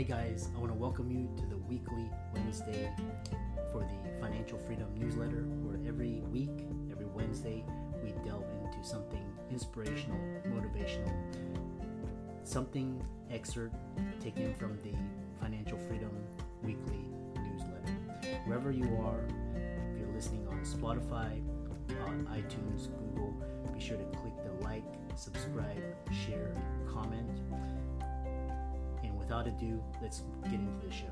Hey guys, I want to welcome you to the weekly Wednesday for the Financial Freedom newsletter, where every week, every Wednesday, we delve into something inspirational, motivational, something excerpt taken from the Financial Freedom weekly newsletter. Wherever you are, if you're listening on Spotify, on iTunes, Google, be sure to click the like, subscribe, share, comment. And without ado, let's get into the show.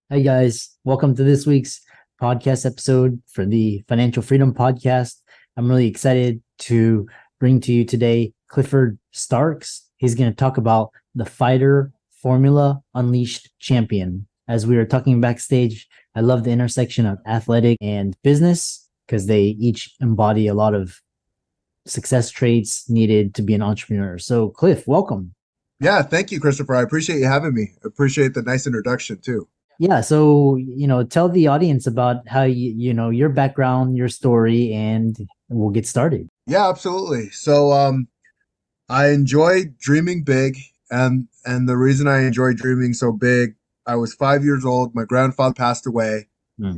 Hey guys, welcome to this week's podcast episode for the Financial Freedom Podcast. I'm really excited to bring to you today Clifford Starks. He's going to talk about the Fighter Formula Unleashed Champion. As we were talking backstage, I love the intersection of athletic and business because they each embody a lot of success traits needed to be an entrepreneur. So Cliff, welcome. Yeah, thank you, Christopher. I appreciate you having me. I appreciate the nice introduction too. Yeah, so tell the audience about how your background, your story, and we'll get started. Yeah, absolutely. So I enjoy dreaming big, and the reason I enjoy dreaming so big, I was 5 years old, my grandfather passed away,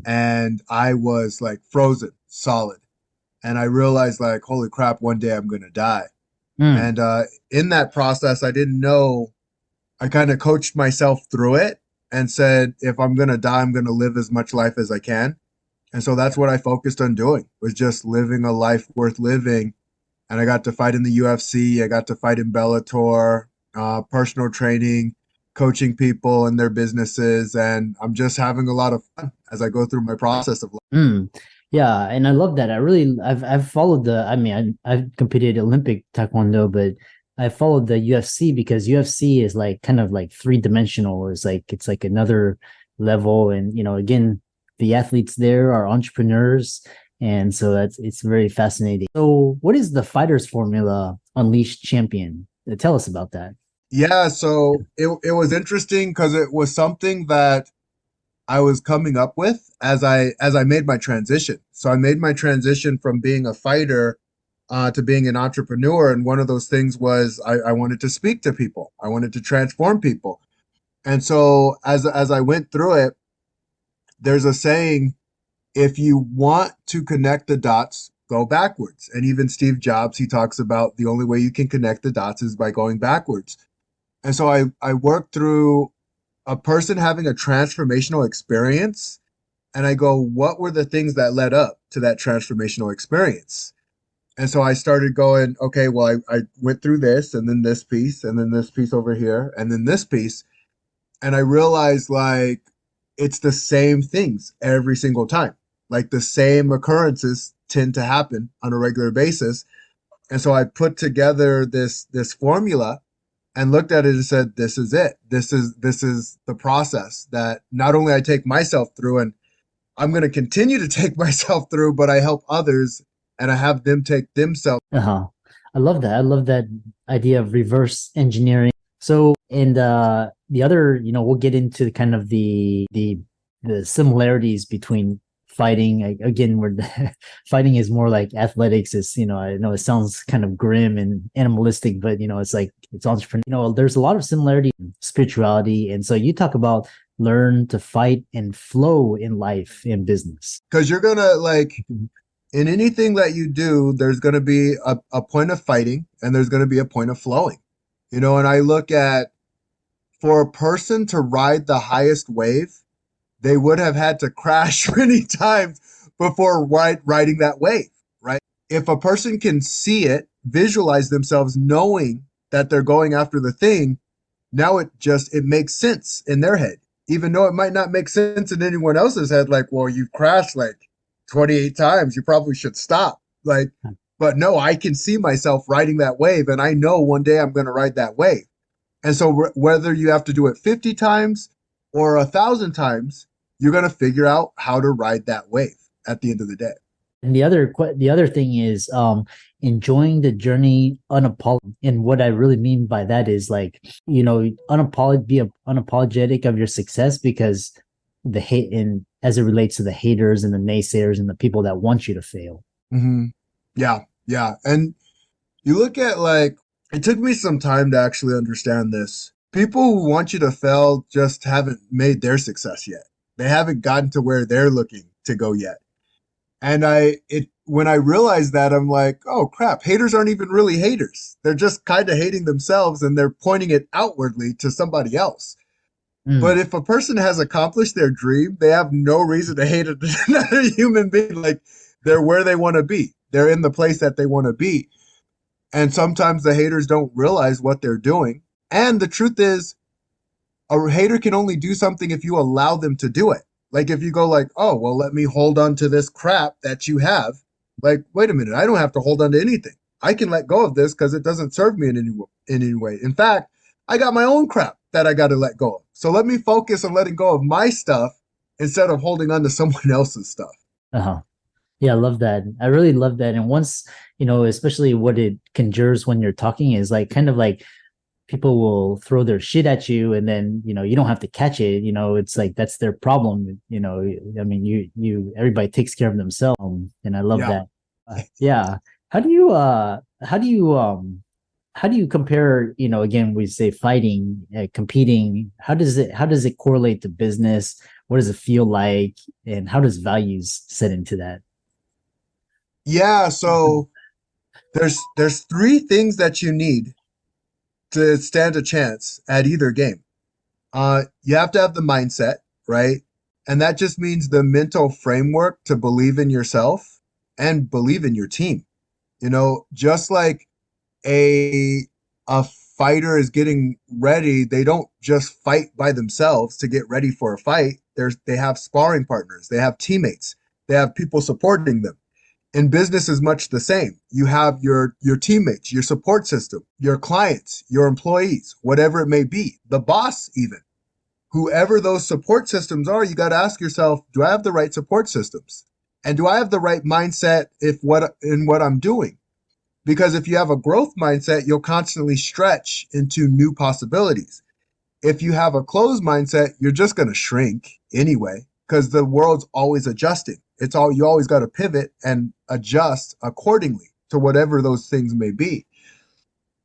and I was like frozen, solid. And I realized, like, holy crap, one day I'm going to die. And in that process, I didn't know, I kind of coached myself through it and said, if I'm going to die, I'm going to live as much life as I can. And so that's what I focused on doing, was just living a life worth living. And I got to fight in the UFC. I got to fight in Bellator, personal training, coaching people in their businesses. And I'm just having a lot of fun as I go through my process of life. Yeah, and I love that. I've followed I've competed Olympic Taekwondo, but I followed the UFC because UFC is like kind of like three-dimensional. It's like another level. And again, the athletes there are entrepreneurs. And so it's very fascinating. So what is the Fighters Formula Unleashed Champion? Tell us about that. Yeah, so it was interesting because it was something that I was coming up with as I made my transition. So I made my transition from being a fighter to being an entrepreneur. And one of those things was I wanted to speak to people. I wanted to transform people. And so as I went through it, there's a saying, if you want to connect the dots, go backwards. And even Steve Jobs, he talks about the only way you can connect the dots is by going backwards. And so I worked through a person having a transformational experience, and I go, what were the things that led up to that transformational experience? And so I started going, okay, well, I went through this, and then this piece, and then this piece over here, and then this piece. And I realized, like, it's the same things every single time. Like, the same occurrences tend to happen on a regular basis. And so I put together this formula and looked at it and said, this is it. This is the process that not only I take myself through, and I'm going to continue to take myself through, but I help others and I have them take themselves. I love that. I love that idea of reverse engineering. So, and the other, we'll get into kind of the similarities between fighting. Again, where fighting is more like athletics. Is I know it sounds kind of grim and animalistic, but it's like it's entrepreneur. There's a lot of similarity in spirituality, and so you talk about learn to fight and flow in life, in business, because you're gonna, like, in anything that you do, there's gonna be a point of fighting and there's gonna be a point of flowing. And I look at, for a person to ride the highest wave, they would have had to crash many times before riding that wave, right? If a person can see it, visualize themselves knowing that they're going after the thing, now it makes sense in their head, even though it might not make sense in anyone else's head. Like, well, you've crashed like 28 times. You probably should stop. Like, but no, I can see myself riding that wave, and I know one day I'm going to ride that wave. And so whether you have to do it 50 times or 1,000 times, you're going to figure out how to ride that wave at the end of the day. And the other thing is enjoying the journey unapologetic. And what I really mean by that is, like, be unapologetic of your success, because the hate, and as it relates to the haters and the naysayers and the people that want you to fail. Mm-hmm. Yeah. And you look at, like, it took me some time to actually understand this. People who want you to fail just haven't made their success yet. They haven't gotten to where they're looking to go yet. And when I realized that, I'm like, oh crap, haters aren't even really haters. They're just kind of hating themselves and they're pointing it outwardly to somebody else. But Mm. if a person has accomplished their dream, they have no reason to hate another human being. Like they're where they want to be. They're in the place that they want to be. And sometimes the haters don't realize what they're doing. And the truth is, a hater can only do something if you allow them to do it. Like if you go like, oh, well, let me hold on to this crap that you have. Like, wait a minute, I don't have to hold on to anything. I can let go of this because it doesn't serve me in any way. In fact, I got my own crap that I got to let go of. So let me focus on letting go of my stuff instead of holding on to someone else's stuff. Uh-huh. Yeah, I love that. I really love that. And once, especially what it conjures when you're talking is like kind of like people will throw their shit at you and then, you don't have to catch it. It's like that's their problem. I mean, everybody takes care of themselves. And I love Yeah. that. Yeah. How do you how do you compare, again, we say fighting, competing, how does it correlate to business? What does it feel like? And how does values set into that? Yeah. So there's three things that you need to stand a chance at either game. You have to have the mindset, right? And that just means the mental framework to believe in yourself and believe in your team. Just like a a fighter is getting ready, they don't just fight by themselves to get ready for a fight. They have sparring partners, they have teammates, they have people supporting them. In business is much the same. You have your teammates, your support system, your clients, your employees, whatever it may be, the boss even. Whoever those support systems are, you got to ask yourself, do I have the right support systems? And do I have the right mindset in what I'm doing? Because if you have a growth mindset, you'll constantly stretch into new possibilities. If you have a closed mindset, you're just going to shrink anyway because the world's always adjusting. It's all you always got to pivot and adjust accordingly to whatever those things may be.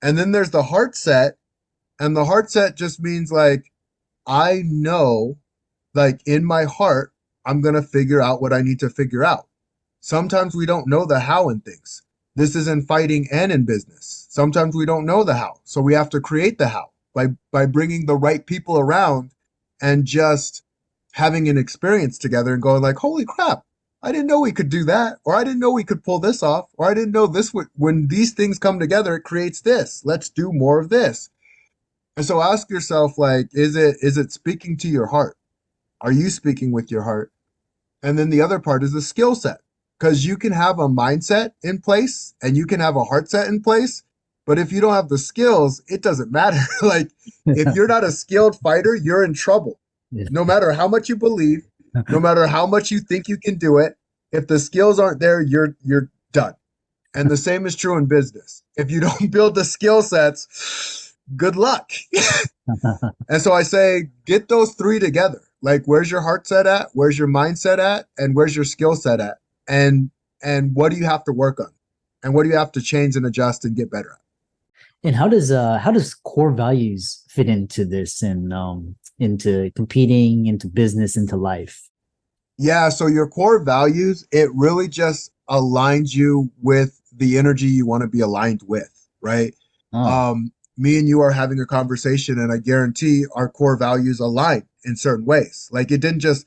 And then there's the heart set, and the heart set just means like I know, like in my heart, I'm going to figure out what I need to figure out. Sometimes we don't know the how in things. This is in fighting and in business. Sometimes we don't know the how. So we have to create the how by bringing the right people around and just having an experience together and going like, holy crap, I didn't know we could do that. Or I didn't know we could pull this off. Or I didn't know this would, when these things come together, it creates this. Let's do more of this. And so ask yourself, like, is it speaking to your heart? Are you speaking with your heart? And then the other part is the skill set. Because you can have a mindset in place and you can have a heart set in place. But if you don't have the skills, it doesn't matter. Like, if you're not a skilled fighter, you're in trouble. Yeah. No matter how much you believe, no matter how much you think you can do it, if the skills aren't there, you're done. And the same is true in business. If you don't build the skill sets, good luck. And so I say, get those three together. Like, where's your heart set at? Where's your mindset at? And where's your skill set at? And what do you have to work on? And what do you have to change and adjust and get better at? And how does core values fit into this and into competing, into business, into life? Yeah, so your core values, it really just aligns you with the energy you want to be aligned with, right? Oh, Me and you are having a conversation, and I guarantee our core values align in certain ways. Like it didn't just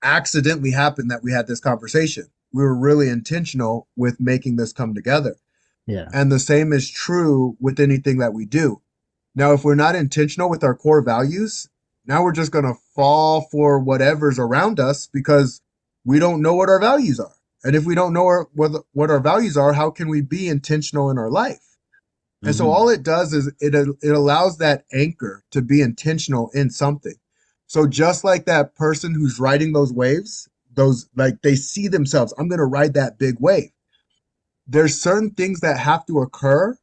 accidentally happen that we had this conversation. We were really intentional with making this come together. yeah. And the same is true with anything that we do. Now, if we're not intentional with our core values, now we're just going to fall for whatever's around us because we don't know what our values are. And if we don't know what our values are, how can we be intentional in our life? And so Hmm. all it does is it allows that anchor to be intentional in something. So just like that person who's riding those waves, those like they see themselves, I'm going to ride that big wave. There's certain things that have to occur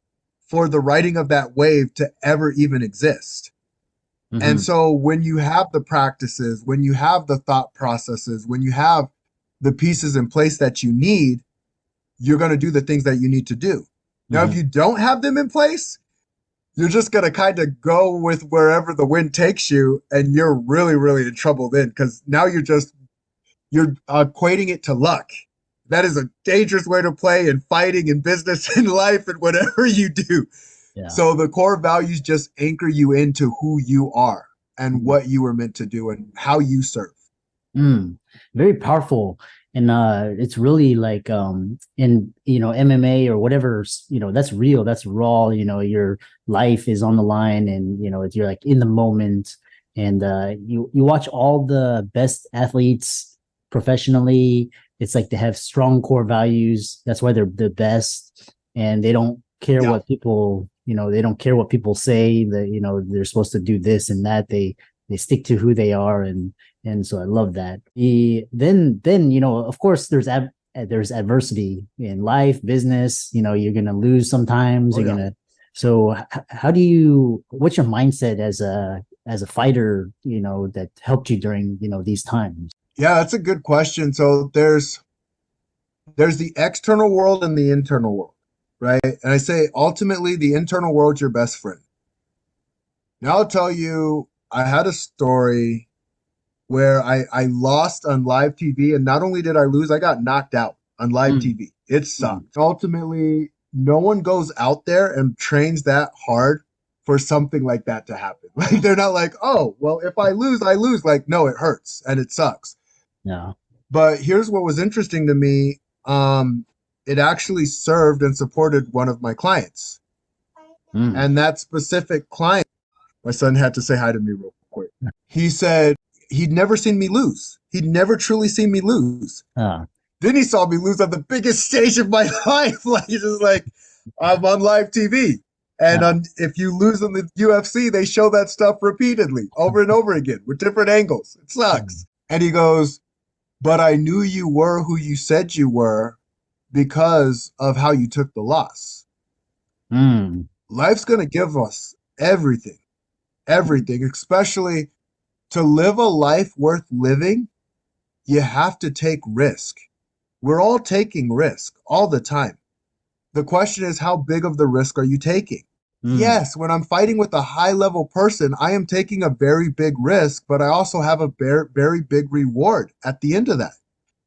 for the riding of that wave to ever even exist. And Hmm. so when you have the practices, when you have the thought processes, when you have the pieces in place that you need, you're going to do the things that you need to do. Now, if Hmm. you don't have them in place, you're just gonna kind of go with wherever the wind takes you, and you're really, really in trouble then because now you're equating it to luck. That is a dangerous way to play in fighting, in business, in life, and whatever you do. Yeah. So the core values just anchor you into who you are and what you were meant to do and how you serve. Mm, very powerful. And it's really like in MMA or whatever, that's real, that's raw, your life is on the line and you're like in the moment and you watch all the best athletes professionally. It's like they have strong core values. That's why they're the best and they don't care Yeah. what people, they don't care what people say that, they're supposed to do this and that. They stick to who they are and so I love that. Then of course there's adversity in life, business. You're gonna lose sometimes. Oh You're yeah. gonna. So how do you? What's your mindset as a fighter? That helped you during these times. Yeah, that's a good question. So there's the external world and the internal world, right? And I say ultimately the internal world's your best friend. Now I'll tell you, I had a story where I lost on live TV, and not only did I lose, I got knocked out on live Mm, TV. It mm, sucked. Ultimately, no one goes out there and trains that hard for something like that to happen. Like they're not like, oh, well, if I lose, I lose. Like, no, it hurts and it sucks. yeah. But here's what was interesting to me. It actually served and supported one of my clients. Mm, And that specific client, my son had to say hi to me real quick. He said he'd never seen me lose. He'd never truly seen me lose. uh, Then he saw me lose on the biggest stage of my life. Like it's just like I'm on live TV. And uh, if you lose in the UFC, they show that stuff repeatedly over and over again with different angles. It mm, sucks. And he goes, but I knew you were who you said you were because of how you took the loss. mm, Life's going to give us everything, everything, especially to live a life worth living. You have to take risk. We're all taking risk all the time. The question is, how big of the risk are you taking? mm, Yes, when I'm fighting with a high level person, I am taking a very big risk, but I also have a very big reward at the end of that.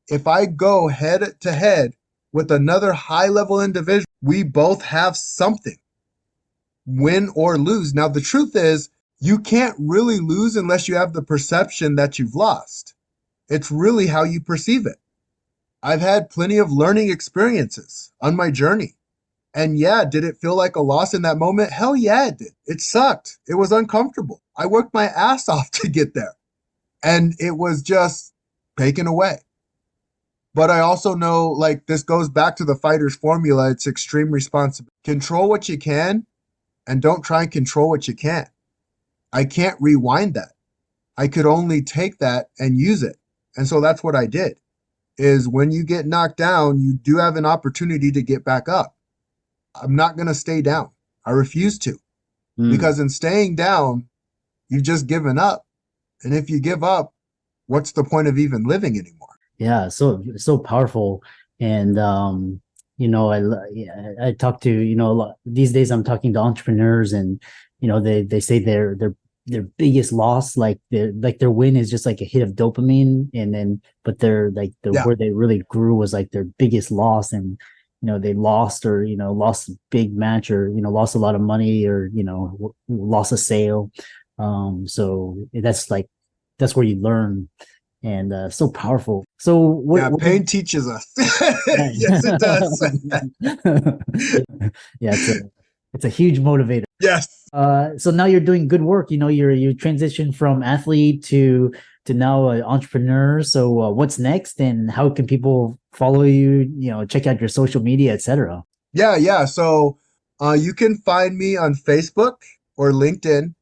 If I go head to head with another high level individual, we both have something, win or lose. Now, the truth is, you can't really lose unless you have the perception that you've lost. It's really how you perceive it. I've had plenty of learning experiences on my journey. And yeah, did it feel like a loss in that moment? Hell yeah, it did. It sucked. It was uncomfortable. I worked my ass off to get there. And it was just taken away. But I also know, like, this goes back to the fighter's formula. It's extreme responsibility. Control what you can and don't try and control what you can't. I can't rewind that. I could only take that and use it. And so that's what I did. Is when you get knocked down, you do have an opportunity to get back up. I'm not going to stay down. I refuse to. mm. Because in staying down, you've just given up. And if you give up, what's the point of even living anymore? Yeah, so powerful. And yeah, I talk to, a lot these days I'm talking to entrepreneurs and they say their biggest loss, like their win is just like a hit of dopamine and then but they're like the Yeah. where they really grew was like their biggest loss and they lost or lost a big match or lost a lot of money or lost a sale. So that's where you learn and so powerful. So Yeah. what did Pain teaches us. yeah. Yes, it does. Yeah, it's a huge motivator. Yes. So now you're doing good work. You transitioned from athlete to now an entrepreneur. So what's next, and how can people follow you? Check out your social media, etc. Yeah. Yeah. So you can find me on Facebook or LinkedIn.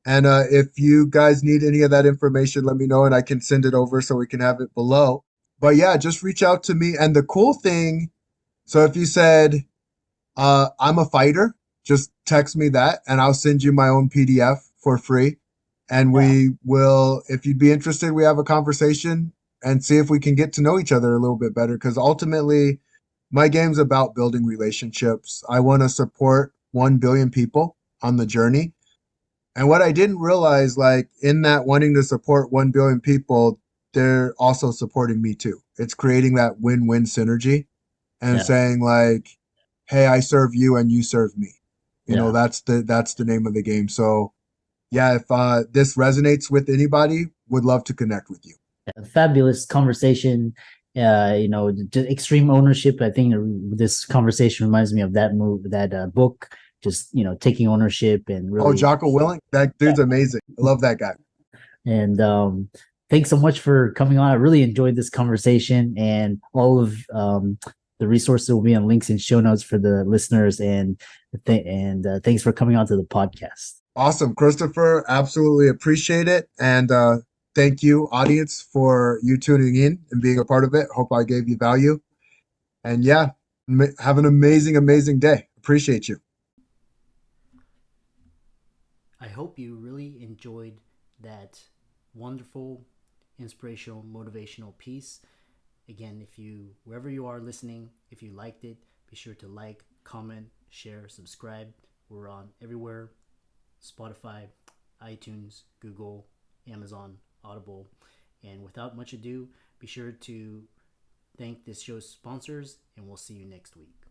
And if you guys need any of that information, let me know and I can send it over so we can have it below. But yeah, just reach out to me. And the cool thing, so if you said, I'm a fighter, just text me that and I'll send you my own PDF for free. And Yeah. we will, if you'd be interested, we have a conversation and see if we can get to know each other a little bit better. Because ultimately, my game's about building relationships. I want to support 1 billion people. on the journey. And what I didn't realize, like in that wanting to support 1 billion people, they're also supporting me too. It's creating that win-win synergy and Yeah. saying like, hey, I serve you and you serve me. You know, Yeah. that's the name of the game. So yeah, if this resonates with anybody, would love to connect with you. Fabulous conversation. Extreme ownership. I think this conversation reminds me of that book. Just taking ownership and Oh, really. Jocko Willing, that dude's amazing. I love that guy. And thanks so much for coming on. I really enjoyed this conversation, and all of the resources will be on links and show notes for the listeners. And thanks for coming on to the podcast. Awesome, Christopher. Absolutely appreciate it. And thank you, audience, for you tuning in and being a part of it. Hope I gave you value. And yeah, have an amazing, amazing day. Appreciate you. I hope you really enjoyed that wonderful, inspirational, motivational piece. Again, if you, wherever you are listening, if you liked it, be sure to like, comment, share, subscribe. We're on everywhere: Spotify, iTunes, Google, Amazon, Audible. And without much ado, be sure to thank this show's sponsors, and we'll see you next week.